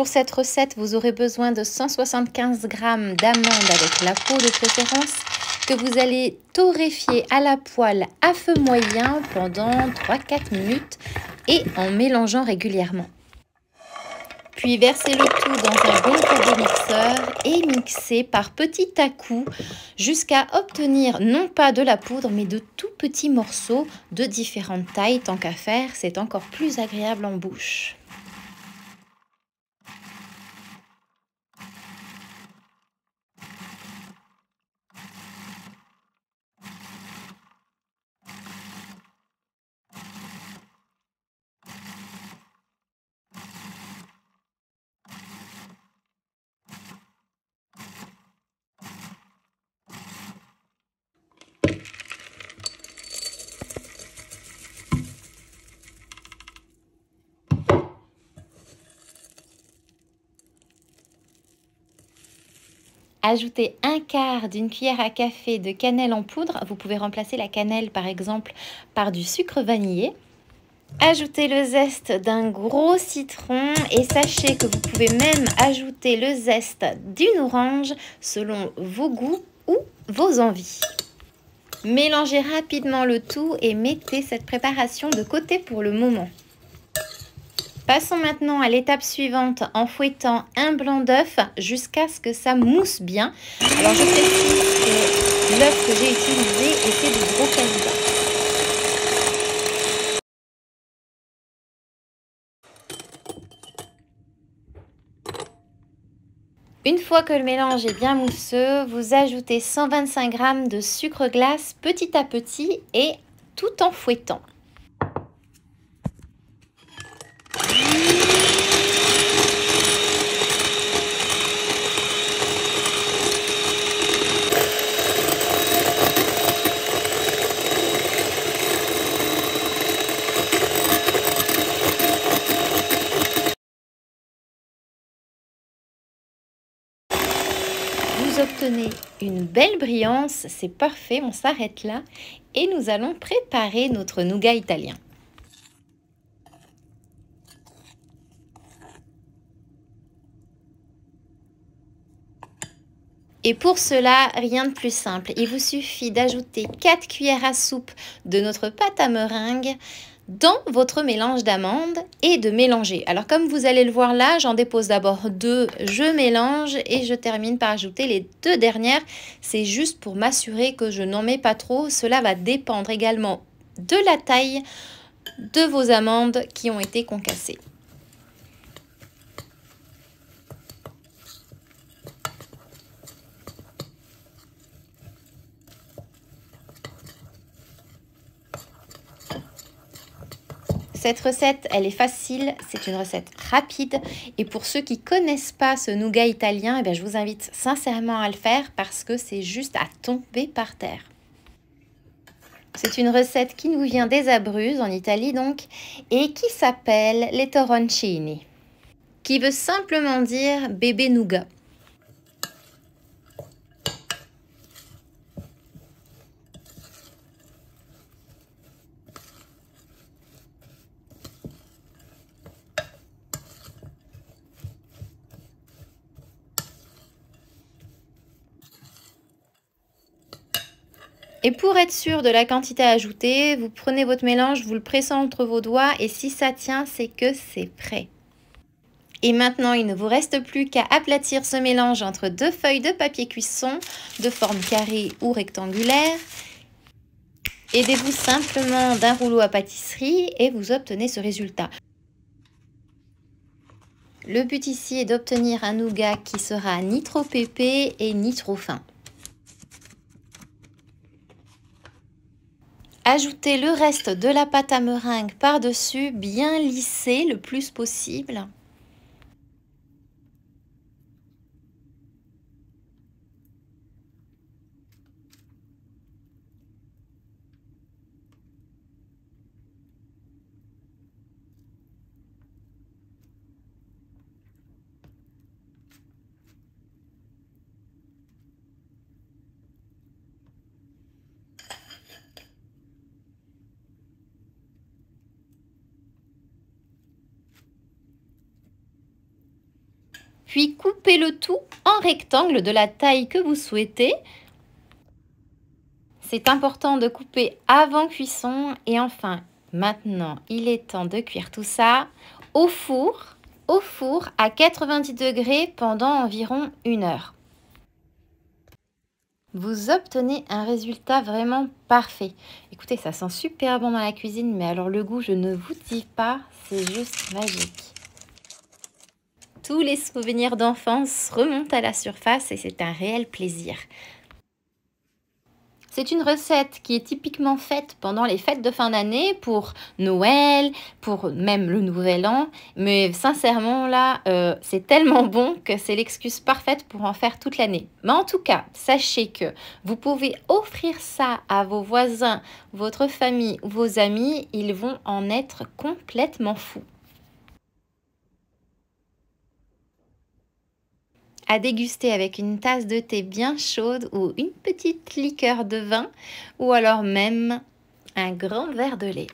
Pour cette recette, vous aurez besoin de 175 g d'amandes avec la peau de préférence que vous allez torréfier à la poêle à feu moyen pendant 3-4 minutes et en mélangeant régulièrement. Puis versez le tout dans un bon turbo-mixeur et mixez par petits à-coups jusqu'à obtenir non pas de la poudre mais de tout petits morceaux de différentes tailles. Tant qu'à faire, c'est encore plus agréable en bouche. Ajoutez un quart d'une cuillère à café de cannelle en poudre. Vous pouvez remplacer la cannelle par exemple par du sucre vanillé. Ajoutez le zeste d'un gros citron et sachez que vous pouvez même ajouter le zeste d'une orange selon vos goûts ou vos envies. Mélangez rapidement le tout et mettez cette préparation de côté pour le moment. Passons maintenant à l'étape suivante en fouettant un blanc d'œuf jusqu'à ce que ça mousse bien. Alors je précise que l'œuf que j'ai utilisé était de gros calibre. Une fois que le mélange est bien mousseux, vous ajoutez 125 g de sucre glace petit à petit et tout en fouettant. Vous obtenez une belle brillance, c'est parfait, on s'arrête là et nous allons préparer notre nougat italien. Et pour cela, rien de plus simple, il vous suffit d'ajouter 4 cuillères à soupe de notre pâte à meringue dans votre mélange d'amandes et de mélanger. Alors comme vous allez le voir là, j'en dépose d'abord 2, je mélange et je termine par ajouter les 2 dernières. C'est juste pour m'assurer que je n'en mets pas trop. Cela va dépendre également de la taille de vos amandes qui ont été concassées. Cette recette, elle est facile, c'est une recette rapide et pour ceux qui ne connaissent pas ce nougat italien, eh bien, je vous invite sincèrement à le faire parce que c'est juste à tomber par terre. C'est une recette qui nous vient des Abruzzes, en Italie donc, et qui s'appelle les toroncini, qui veut simplement dire bébé nougat. Et pour être sûr de la quantité ajoutée, vous prenez votre mélange, vous le pressez entre vos doigts et si ça tient, c'est que c'est prêt. Et maintenant, il ne vous reste plus qu'à aplatir ce mélange entre 2 feuilles de papier cuisson de forme carrée ou rectangulaire. Aidez-vous simplement d'un rouleau à pâtisserie et vous obtenez ce résultat. Le but ici est d'obtenir un nougat qui sera ni trop épais et ni trop fin. Ajoutez le reste de la pâte à meringue par-dessus, bien lissé le plus possible. Puis coupez le tout en rectangle de la taille que vous souhaitez. C'est important de couper avant cuisson. Et enfin, maintenant, il est temps de cuire tout ça au four à 90 degrés pendant environ 1 heure. Vous obtenez un résultat vraiment parfait. Écoutez, ça sent super bon dans la cuisine, mais alors le goût, je ne vous dis pas, c'est juste magique. Tous les souvenirs d'enfance remontent à la surface et c'est un réel plaisir. C'est une recette qui est typiquement faite pendant les fêtes de fin d'année, pour Noël, pour même le Nouvel An. Mais sincèrement, là, c'est tellement bon que c'est l'excuse parfaite pour en faire toute l'année. Mais en tout cas, sachez que vous pouvez offrir ça à vos voisins, votre famille ou vos amis. Ils vont en être complètement fous. À déguster avec une tasse de thé bien chaude ou une petite liqueur de vin ou alors même un grand verre de lait.